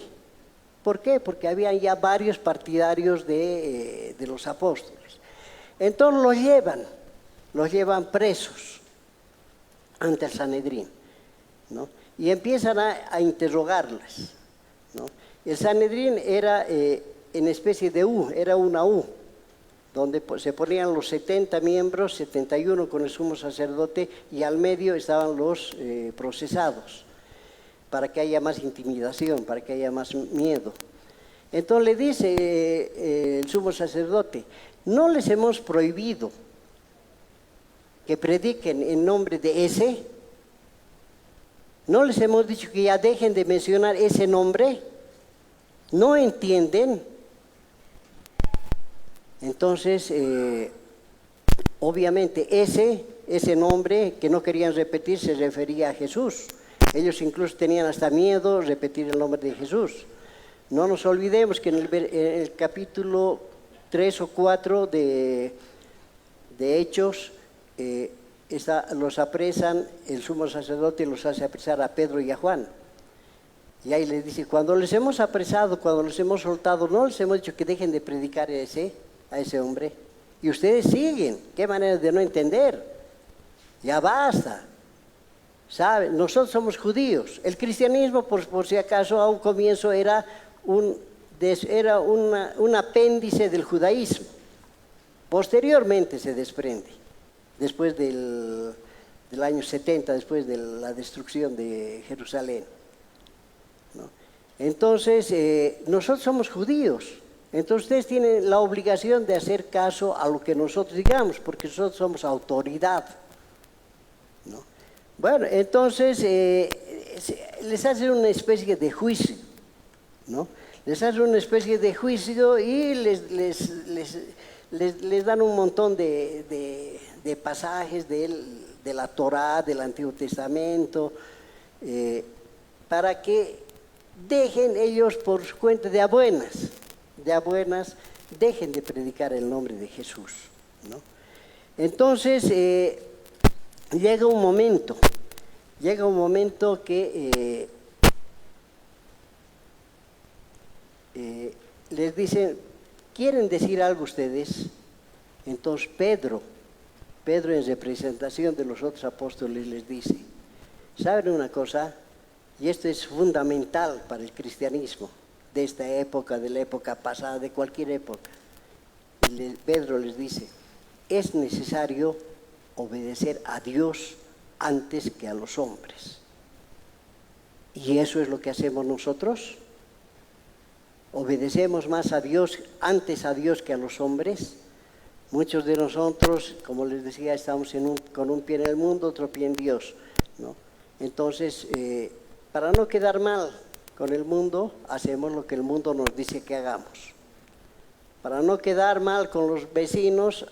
¿Por qué? Porque habían ya varios partidarios de los apóstoles. Entonces los llevan presos ante el Sanedrín, ¿no? Y empiezan a interrogarlas, ¿no? El Sanedrín era en especie de U, era una U, donde se ponían los 70 miembros, 71 con el sumo sacerdote, y al medio estaban los procesados, para que haya más intimidación, para que haya más miedo. Entonces le dice el sumo sacerdote, no les hemos prohibido que prediquen en nombre de ese, no les hemos dicho que ya dejen de mencionar ese nombre, no entienden. Entonces, obviamente ese nombre que no querían repetir se refería a Jesús. Ellos incluso tenían hasta miedo de repetir el nombre de Jesús. No nos olvidemos que en el capítulo 3 o 4 de Hechos, los apresan, el sumo sacerdote los hace apresar a Pedro y a Juan. Y ahí les dice, cuando les hemos apresado, cuando los hemos soltado, no les hemos dicho que dejen de predicar a ese hombre. Y ustedes siguen, qué manera de no entender. Ya basta. ¿Saben? Nosotros somos judíos. El cristianismo, por si acaso, a un comienzo era un apéndice del judaísmo. Posteriormente se desprende, después del año 70, después de la destrucción de Jerusalén, ¿no? Entonces, nosotros somos judíos. Entonces ustedes tienen la obligación de hacer caso a lo que nosotros digamos, porque nosotros somos autoridad, ¿no? Bueno, entonces les hacen una especie de juicio, ¿no? Les hacen una especie de juicio y les dan un montón de pasajes de la Torá, del Antiguo Testamento, para que dejen ellos por su cuenta de a buenas, dejen de predicar el nombre de Jesús, ¿no? Entonces, llega un momento que les dicen, ¿quieren decir algo ustedes? Entonces Pedro en representación de los otros apóstoles les dice, ¿saben una cosa? Y esto es fundamental para el cristianismo de esta época, de la época pasada, de cualquier época. Pedro les dice, es necesario obedecer a Dios antes que a los hombres. ¿Y eso es lo que hacemos nosotros? ¿Obedecemos más a Dios, antes a Dios que a los hombres? Muchos de nosotros, como les decía, estamos con un pie en el mundo, otro pie en Dios, ¿no? Entonces, para no quedar mal con el mundo, hacemos lo que el mundo nos dice que hagamos. Para no quedar mal con los vecinos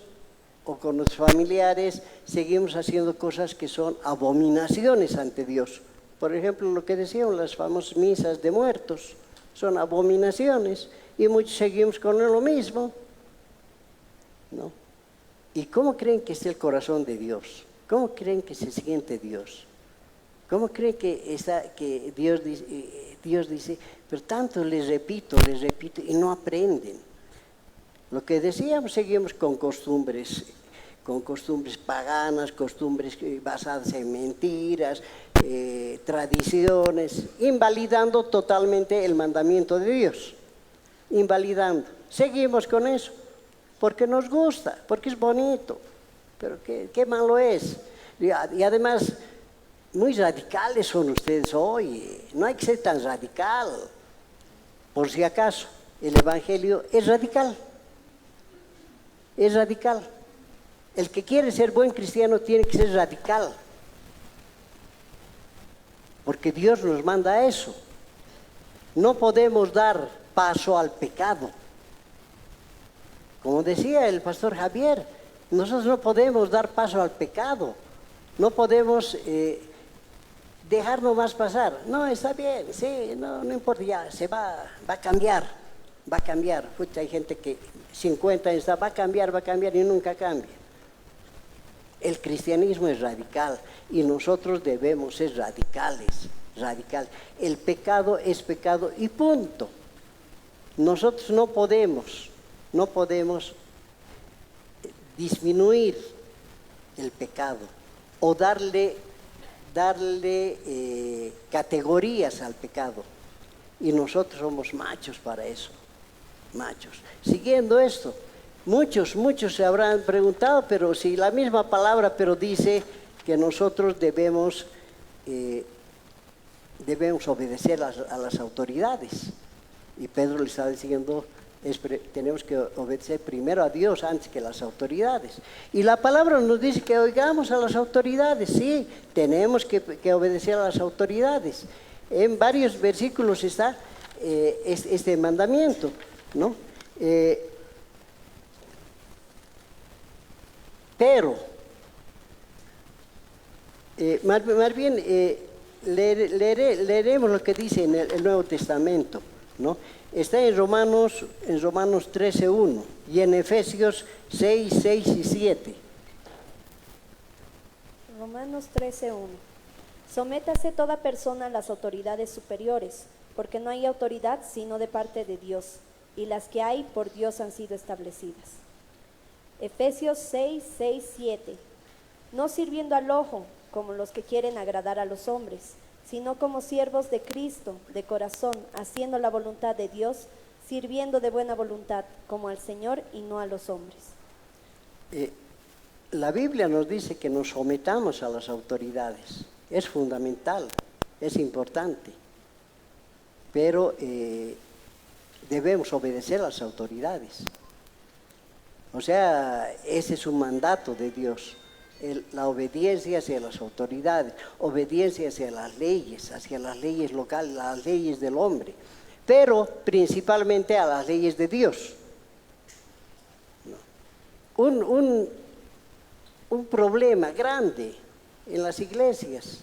o con los familiares, seguimos haciendo cosas que son abominaciones ante Dios. Por ejemplo, lo que decían las famosas misas de muertos, son abominaciones, y muchos seguimos con lo mismo, ¿no? ¿Y cómo creen que está el corazón de Dios? ¿Cómo creen que se siente Dios? ¿Cómo creen que Dios dice, pero tanto les repito, y no aprenden? Lo que decíamos, seguimos con costumbres paganas, costumbres basadas en mentiras, tradiciones, invalidando totalmente el mandamiento de Dios, invalidando. Seguimos con eso, porque nos gusta, porque es bonito, pero qué malo es. Y además, muy radicales son ustedes hoy, no hay que ser tan radical. Por si acaso, el Evangelio es radical. Es radical. El que quiere ser buen cristiano tiene que ser radical. Porque Dios nos manda a eso. No podemos dar paso al pecado. Como decía el pastor Javier, nosotros no podemos dar paso al pecado, no podemos dejar nomás pasar. No, está bien, sí, no importa, ya, va a cambiar, va a cambiar. Pucha, hay gente que 50 años está, va a cambiar y nunca cambia. El cristianismo es radical y nosotros debemos ser radicales. El pecado es pecado y punto. Nosotros no podemos disminuir el pecado o darle categorías al pecado. Y nosotros somos machos para eso, machos. Siguiendo esto, muchos se habrán preguntado, pero si la misma palabra, pero dice que nosotros debemos obedecer a las autoridades. Y Pedro le está diciendo, tenemos que obedecer primero a Dios antes que a las autoridades. Y la palabra nos dice que oigamos a las autoridades, sí, tenemos que obedecer a las autoridades. En varios versículos está este mandamiento, ¿no? Pero, más bien, leeremos lo que dice en el Nuevo Testamento, ¿no? Está en Romanos 13:1 y en Efesios 6 y 7. Romanos 13:1. Sométase toda persona a las autoridades superiores, porque no hay autoridad sino de parte de Dios, y las que hay por Dios han sido establecidas. Efesios 6, 7. No sirviendo al ojo, como los que quieren agradar a los hombres, sino como siervos de Cristo, de corazón, haciendo la voluntad de Dios, sirviendo de buena voluntad, como al Señor y no a los hombres. La Biblia nos dice que nos sometamos a las autoridades. Es fundamental, es importante, pero debemos obedecer a las autoridades. O sea, ese es un mandato de Dios. La obediencia hacia las autoridades, obediencia hacia las leyes locales, las leyes del hombre, pero principalmente a las leyes de Dios. Un problema grande en las iglesias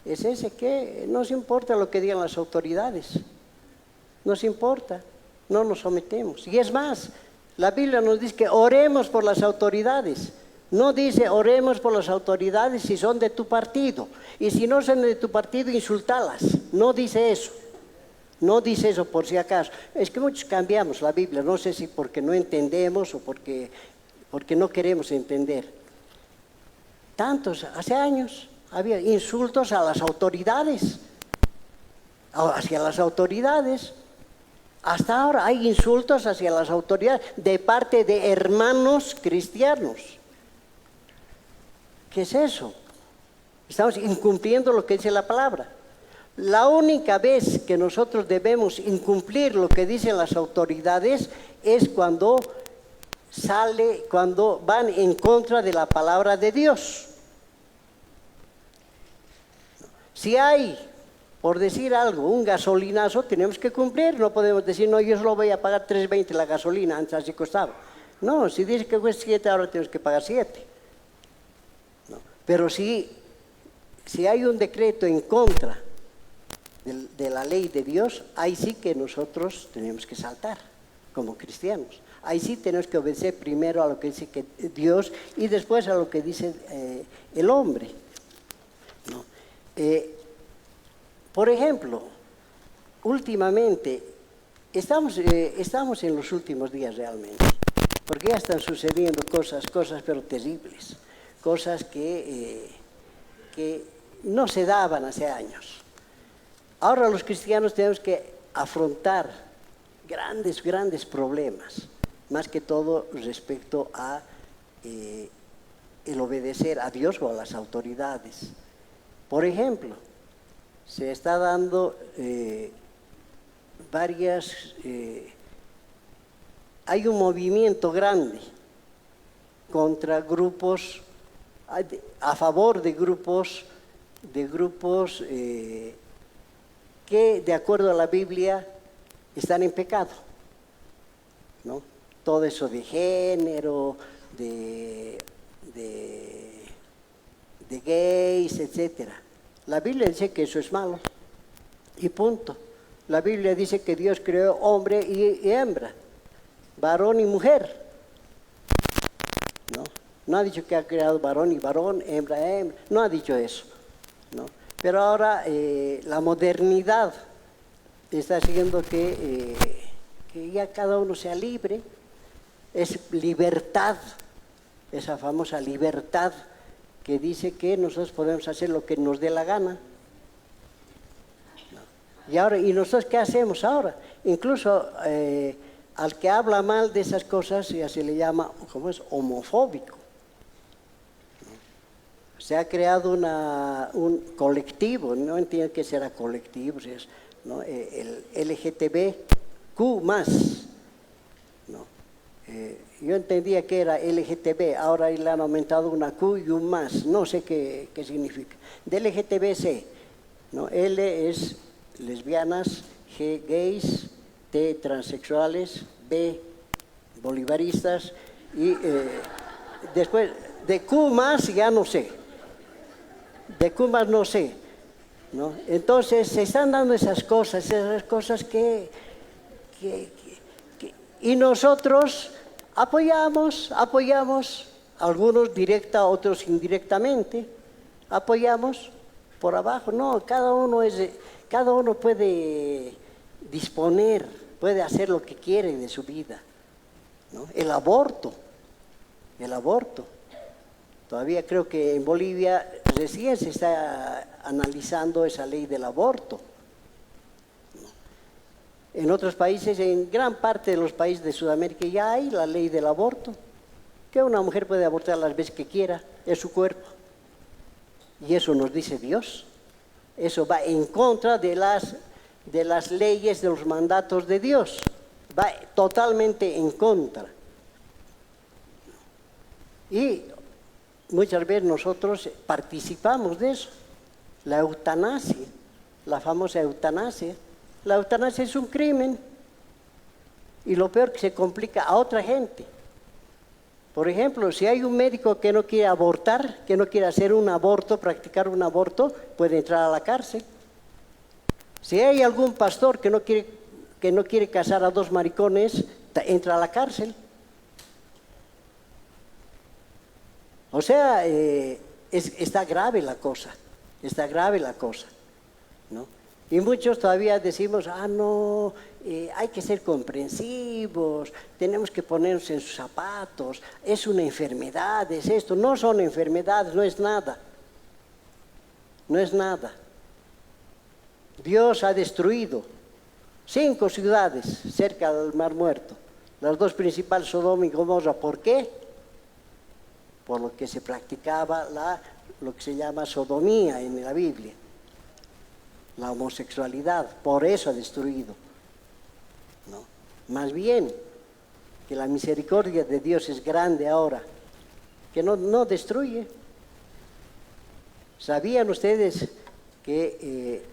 es ese, que nos importa lo que digan las autoridades, nos importa, no nos sometemos. Y es más, la Biblia nos dice que oremos por las autoridades. No dice oremos por las autoridades si son de tu partido, y si no son de tu partido, insultalas. No dice eso. No dice eso, por si acaso. Es que muchos cambiamos la Biblia, no sé si porque no entendemos o porque no queremos entender. Hace años había insultos a las autoridades, hacia las autoridades. Hasta ahora hay insultos hacia las autoridades de parte de hermanos cristianos. ¿Qué es eso? Estamos incumpliendo lo que dice la palabra. La única vez que nosotros debemos incumplir lo que dicen las autoridades es cuando van en contra de la palabra de Dios. Si hay, por decir algo, un gasolinazo, tenemos que cumplir. No podemos decir, no, yo solo voy a pagar 3.20 la gasolina, antes así costaba. No, si dice que cuesta 7, ahora tenemos que pagar 7. No. Pero si hay un decreto en contra de la ley de Dios, ahí sí que nosotros tenemos que saltar como cristianos. Ahí sí tenemos que obedecer primero a lo que dice Dios y después a lo que dice el hombre. ¿No? Por ejemplo, últimamente, estamos en los últimos días realmente, porque ya están sucediendo cosas pero terribles, cosas que no se daban hace años. Ahora los cristianos tenemos que afrontar grandes problemas, más que todo respecto a el obedecer a Dios o a las autoridades. Por ejemplo, se está dando hay un movimiento grande contra grupos, a favor de grupos que de acuerdo a la Biblia están en pecado, ¿no? todo eso de género, de gays, etc. La Biblia dice que eso es malo, y punto. La Biblia dice que Dios creó hombre y hembra, varón y mujer. No ha dicho que ha creado varón y varón, hembra y hembra, no ha dicho eso, ¿no? Pero ahora la modernidad está haciendo que ya cada uno sea libre, es libertad, esa famosa libertad que dice que nosotros podemos hacer lo que nos dé la gana. ¿Y nosotros qué hacemos ahora? Incluso al que habla mal de esas cosas ya se le llama, ¿cómo es?, homofóbico. Se ha creado un colectivo, no entiendo qué será colectivo, ¿no? El LGTBQ+. ¿No? Yo entendía que era LGTB, ahora le han aumentado una Q y un más, no sé qué significa. De LGTBC, ¿no? L es lesbianas, G gays, T transexuales, B bolivaristas y después de Q más ya no sé. De Q más no sé, ¿no? Entonces se están dando esas cosas que y nosotros apoyamos, algunos directa, otros indirectamente, apoyamos por abajo. No, cada uno puede disponer, puede hacer lo que quiere de su vida, ¿no? El aborto. Todavía creo que en Bolivia recién se está analizando esa ley del aborto. En otros países, en gran parte de los países de Sudamérica ya hay la ley del aborto, que una mujer puede abortar las veces que quiera, es su cuerpo. Y eso nos dice Dios. Eso va en contra de las leyes, de los mandatos de Dios. Va totalmente en contra. Y muchas veces nosotros participamos de eso. La eutanasia, la famosa eutanasia. La eutanasia es un crimen y lo peor que se complica a otra gente. Por ejemplo, si hay un médico que no quiere abortar, que no quiere hacer un aborto, practicar un aborto, puede entrar a la cárcel. Si hay algún pastor que no quiere casar a dos maricones, entra a la cárcel. O sea, está grave la cosa, ¿no? Y muchos todavía decimos, no, hay que ser comprensivos, tenemos que ponernos en sus zapatos, es una enfermedad, es esto. No son enfermedades, no es nada. Dios ha destruido 5 ciudades cerca del Mar Muerto, las 2 principales, Sodoma y Gomorra. ¿Por qué? Por lo que se practicaba lo que se llama sodomía en la Biblia. La homosexualidad, por eso ha destruido, ¿no? Más bien, que la misericordia de Dios es grande ahora, que no destruye. ¿Sabían ustedes que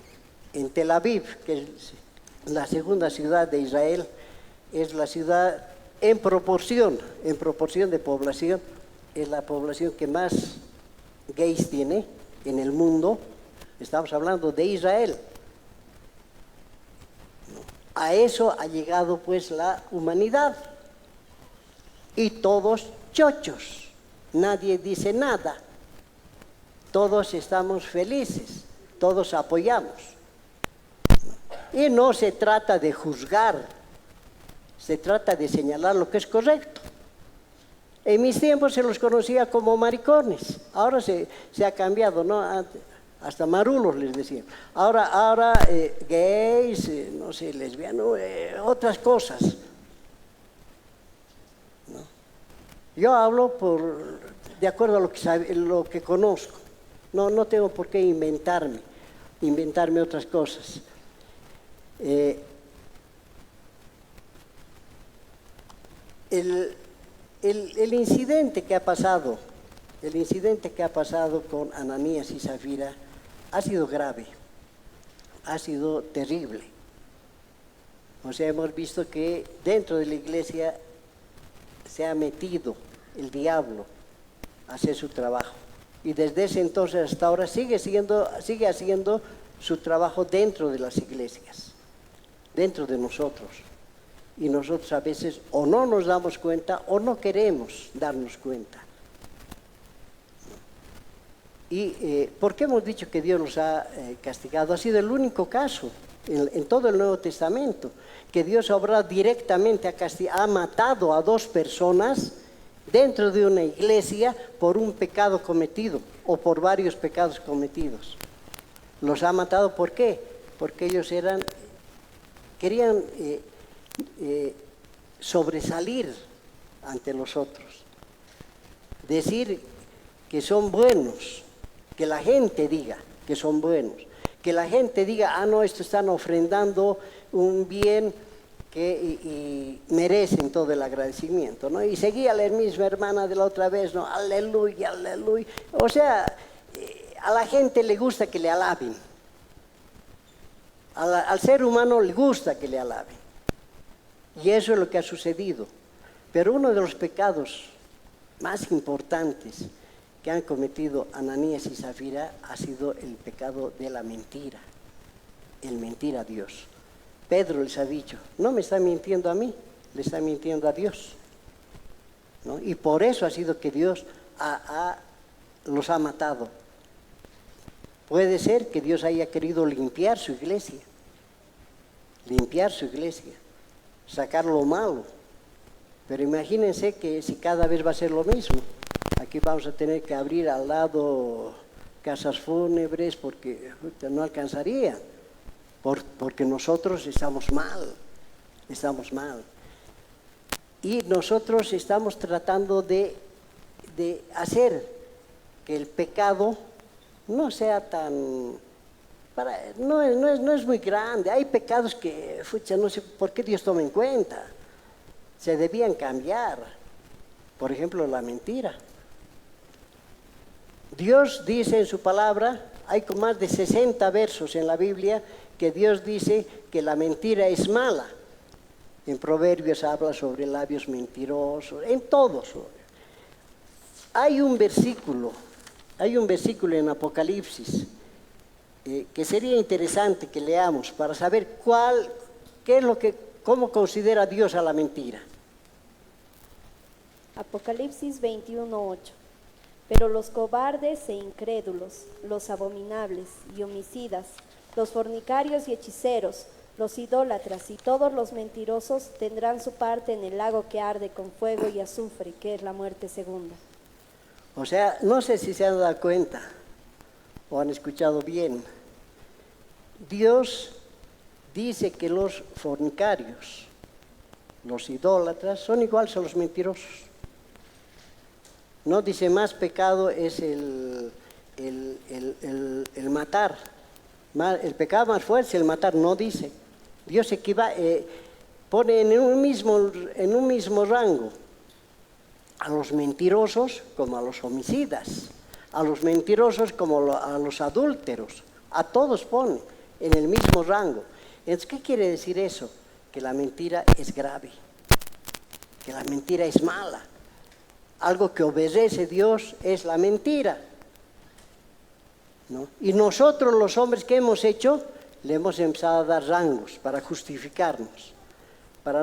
en Tel Aviv, que es la segunda ciudad de Israel, es la ciudad en proporción de población, es la población que más gays tiene en el mundo? Estamos hablando de Israel. A eso ha llegado pues la humanidad. Y todos chochos, nadie dice nada. Todos estamos felices, todos apoyamos. Y no se trata de juzgar, se trata de señalar lo que es correcto. En mis tiempos se los conocía como maricones, ahora se ha cambiado, ¿no? Hasta marulos les decían. Ahora gays, no sé, lesbianos, otras cosas, ¿no? Yo hablo de acuerdo a lo que conozco. No tengo por qué inventarme otras cosas. El incidente que ha pasado con Ananías y Zafira ha sido grave, ha sido terrible. O sea, hemos visto que dentro de la iglesia se ha metido el diablo a hacer su trabajo. Y desde ese entonces hasta ahora sigue haciendo su trabajo dentro de las iglesias, dentro de nosotros. Y nosotros a veces o no nos damos cuenta o no queremos darnos cuenta. ¿Y por qué hemos dicho que Dios nos ha castigado? Ha sido el único caso en todo el Nuevo Testamento que Dios ha obrado directamente, ha matado a 2 personas dentro de una iglesia por un pecado cometido o por varios pecados cometidos. Los ha matado, ¿por qué? Porque ellos querían sobresalir ante los otros, decir que son buenos, que la gente diga que son buenos, que la gente diga, ah, no, estos están ofrendando un bien y merecen todo el agradecimiento, ¿no? Y seguía la misma hermana de la otra vez, ¿no? Aleluya, aleluya. O sea, a la gente le gusta que le alaben. Al ser humano le gusta que le alaben. Y eso es lo que ha sucedido. Pero uno de los pecados más importantes que han cometido Ananías y Zafira ha sido el pecado de la mentira, el mentir a Dios. Pedro les ha dicho, no me está mintiendo a mí, le está mintiendo a Dios, ¿no? Y por eso ha sido que Dios los ha matado. Puede ser que Dios haya querido limpiar su iglesia, sacar lo malo. Pero imagínense que si cada vez va a ser lo mismo, aquí vamos a tener que abrir al lado casas fúnebres porque no alcanzaría, porque nosotros estamos mal. Y nosotros estamos tratando de hacer que el pecado no sea tan... no es muy grande. Hay pecados que, no sé por qué Dios toma en cuenta. Se debían cambiar. Por ejemplo, la mentira. Dios dice en su palabra, hay más de 60 versos en la Biblia que Dios dice que la mentira es mala. En Proverbios habla sobre labios mentirosos, en todos. Hay un versículo en Apocalipsis que sería interesante que leamos para saber cómo considera Dios a la mentira. Apocalipsis 21:8. Pero los cobardes e incrédulos, los abominables y homicidas, los fornicarios y hechiceros, los idólatras y todos los mentirosos tendrán su parte en el lago que arde con fuego y azufre, que es la muerte segunda. O sea, no sé si se han dado cuenta o han escuchado bien. Dios dice que los fornicarios, los idólatras, son iguales a los mentirosos. No dice más pecado es el matar. El pecado más fuerte es el matar, no dice. Dios pone en un mismo rango a los mentirosos como a los homicidas, a los mentirosos como a los adúlteros, a todos pone en el mismo rango. Entonces, ¿qué quiere decir eso? Que la mentira es grave, que la mentira es mala. Algo que obedece a Dios es la mentira, ¿no? Y nosotros los hombres, ¿qué hemos hecho? Le hemos empezado a dar rangos para justificarnos, para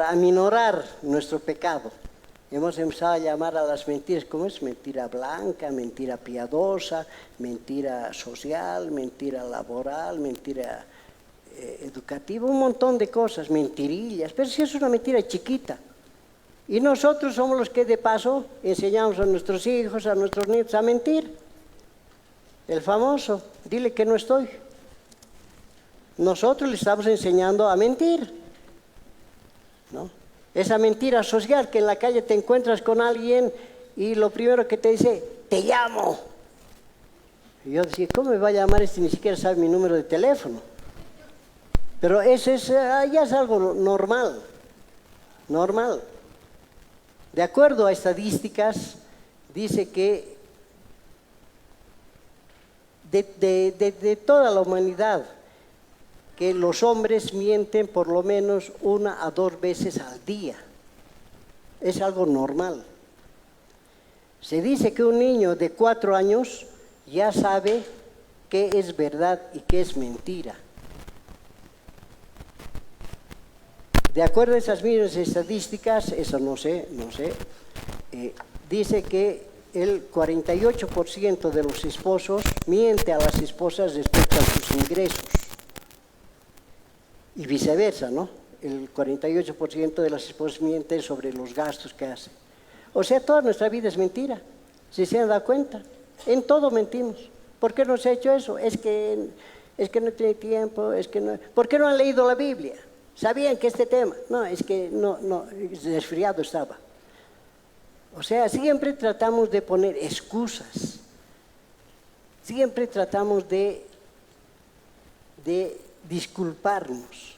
aminorar nuestro pecado. Hemos empezado a llamar a las mentiras, ¿cómo es? Mentira blanca, mentira piadosa, mentira social, mentira laboral, mentira educativa, un montón de cosas, mentirillas, pero si es una mentira chiquita. Y nosotros somos los que de paso enseñamos a nuestros hijos, a nuestros nietos a mentir. El famoso, dile que no estoy. Nosotros le estamos enseñando a mentir, ¿no? Esa mentira social que en la calle te encuentras con alguien y lo primero que te dice, te llamo. Y yo decía, ¿cómo me va a llamar este? Ni siquiera sabe mi número de teléfono. Pero eso ya es algo normal. De acuerdo a estadísticas, dice que de toda la humanidad, que los hombres mienten por lo menos 1 a 2 veces al día. es algo normal. Se dice que un niño de 4 años ya sabe qué es verdad y qué es mentira. De acuerdo a esas mismas estadísticas, eso no sé, dice que el 48% de los esposos miente a las esposas respecto a sus ingresos. Y viceversa, ¿no? El 48% de las esposas mienten sobre los gastos que hacen. O sea, toda nuestra vida es mentira, si se han dado cuenta. En todo mentimos. ¿Por qué no se ha hecho eso? Es que no tiene tiempo, es que no... ¿Por qué no han leído la Biblia? ¿Sabían que este tema? No, es que no, resfriado estaba. O sea, siempre tratamos de poner excusas. Siempre tratamos de disculparnos.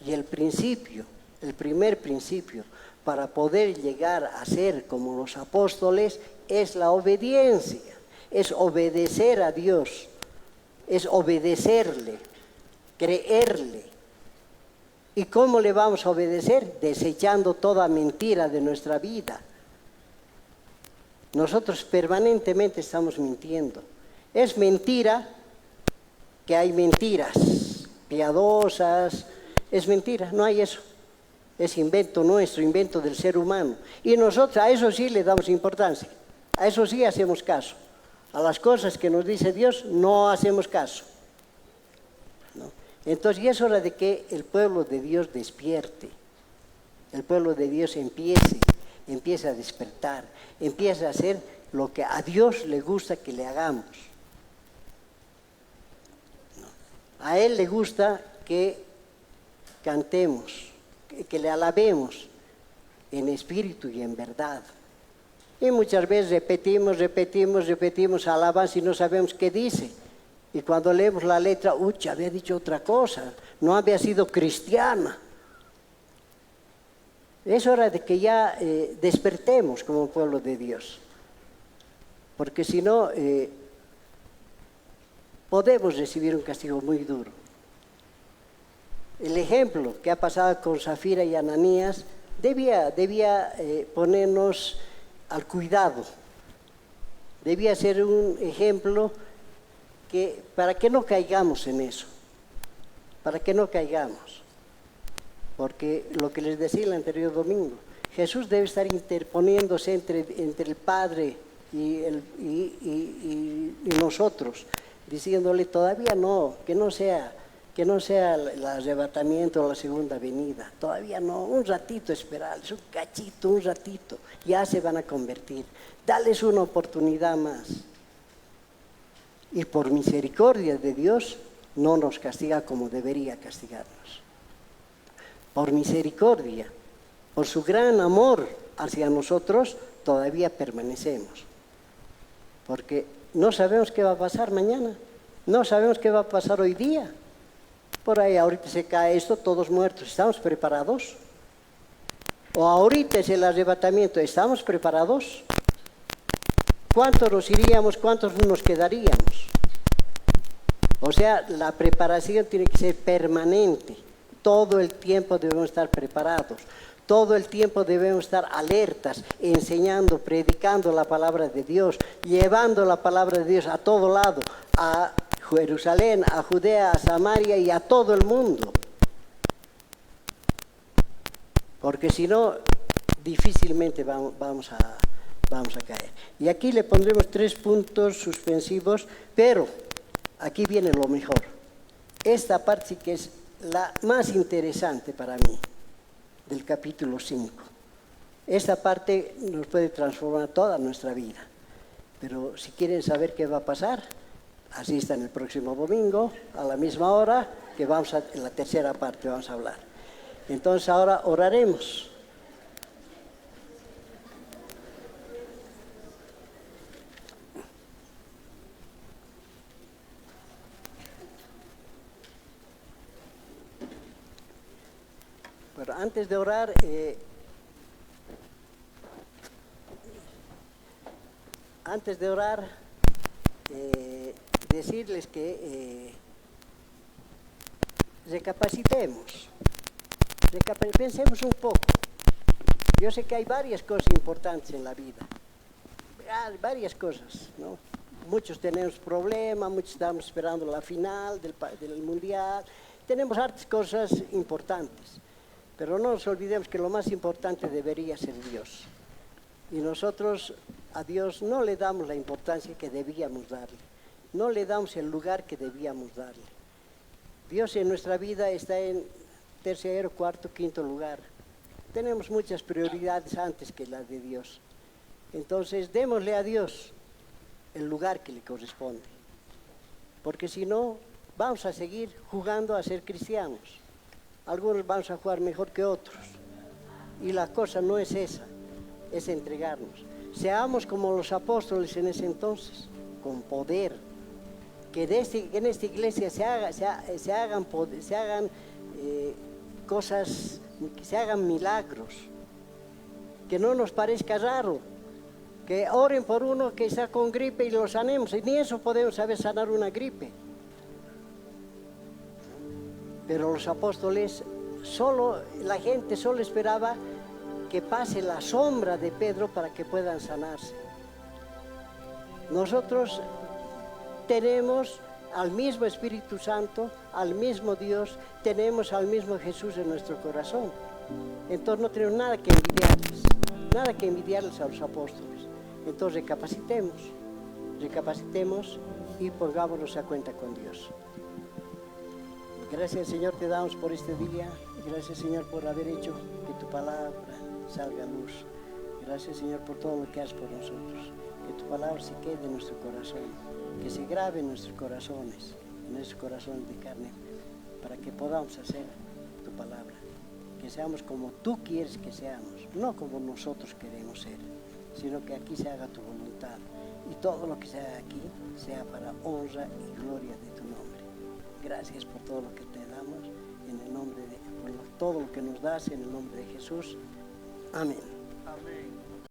Y el primer principio, para poder llegar a ser como los apóstoles, es la obediencia. Es obedecer a Dios. Es obedecerle, creerle. ¿Y cómo le vamos a obedecer? Desechando toda mentira de nuestra vida. Nosotros permanentemente estamos mintiendo. Es mentira que hay mentiras piadosas. Es mentira, no hay eso. Es invento nuestro, invento del ser humano. Y nosotros a eso sí le damos importancia. A eso sí hacemos caso. A las cosas que nos dice Dios no hacemos caso. ¿No? Entonces ya es hora de que el pueblo de Dios despierte. El pueblo de Dios empiece a despertar, empiece a hacer lo que a Dios le gusta que le hagamos. ¿No? A Él le gusta que cantemos, que le alabemos en espíritu y en verdad. Y muchas veces repetimos alabanza y no sabemos qué dice. Y cuando leemos la letra, había dicho otra cosa, no había sido cristiana. Es hora de que ya despertemos como pueblo de Dios. Porque si no, podemos recibir un castigo muy duro. El ejemplo que ha pasado con Zafira y Ananías debía ponernos al cuidado. Debía ser un ejemplo para que no caigamos en eso. Para que no caigamos. Porque lo que les decía el anterior domingo, Jesús debe estar interponiéndose entre el Padre y nosotros, diciéndole todavía no, que no sea el arrebatamiento o la segunda venida, todavía no, un ratito esperarles, un cachito, un ratito, ya se van a convertir, dales una oportunidad más. Y por misericordia de Dios no nos castiga como debería castigarnos. Por misericordia, por su gran amor hacia nosotros, todavía permanecemos. Porque no sabemos qué va a pasar mañana, no sabemos qué va a pasar hoy día. Por ahí ahorita se cae esto, todos muertos, ¿estamos preparados? O ahorita es el arrebatamiento, ¿estamos preparados? ¿Cuántos nos iríamos, cuántos nos quedaríamos? O sea, la preparación tiene que ser permanente. Todo el tiempo debemos estar preparados. Todo el tiempo debemos estar alertas, enseñando, predicando la palabra de Dios, llevando la palabra de Dios a todo lado, a Jerusalén, a Judea, a Samaria y a todo el mundo. Porque si no, difícilmente vamos a caer. Y aquí le pondremos 3 puntos suspensivos, pero aquí viene lo mejor. Esta parte sí que es la más interesante para mí, del capítulo 5. Esta parte nos puede transformar toda nuestra vida. Pero si quieren saber qué va a pasar, asistan el próximo domingo a la misma hora, que en la tercera parte vamos a hablar. Entonces ahora oraremos. Pero antes de orar, decirles que recapacitemos, pensemos un poco. Yo sé que hay varias cosas importantes en la vida, varias cosas, ¿no? Muchos tenemos problemas, muchos estamos esperando la final del Mundial, tenemos hartas cosas importantes, pero no nos olvidemos que lo más importante debería ser Dios. Y nosotros a Dios no le damos la importancia que debíamos darle, no le damos el lugar que debíamos darle. Dios en nuestra vida está en tercero, cuarto, quinto lugar. Tenemos muchas prioridades antes que las de Dios. Entonces, démosle a Dios el lugar que le corresponde. Porque si no, vamos a seguir jugando a ser cristianos. Algunos vamos a jugar mejor que otros. Y la cosa no es esa, es entregarnos. Seamos como los apóstoles en ese entonces, con poder. Que en esta iglesia se hagan cosas, que se hagan milagros, que no nos parezca raro, que oren por uno que está con gripe y lo sanemos, y ni eso podemos saber sanar una gripe. Pero los apóstoles, la gente solo esperaba que pase la sombra de Pedro para que puedan sanarse. Nosotros tenemos al mismo Espíritu Santo, al mismo Dios, tenemos al mismo Jesús en nuestro corazón. Entonces no tenemos nada que envidiarles a los apóstoles. Entonces recapacitemos y pongámonos a cuenta con Dios. Gracias, Señor, te damos por este día. Gracias, Señor, por haber hecho que tu palabra salga a luz. Gracias, Señor, por todo lo que haces por nosotros. Que tu palabra se quede en nuestro corazón, que se grabe en nuestros corazones de carne, para que podamos hacer tu palabra. Que seamos como tú quieres que seamos, no como nosotros queremos ser, sino que aquí se haga tu voluntad. Y todo lo que se haga aquí sea para honra y gloria de tu nombre. Gracias por todo lo que te damos, por todo lo que nos das, en el nombre de Jesús. Amén. Amén.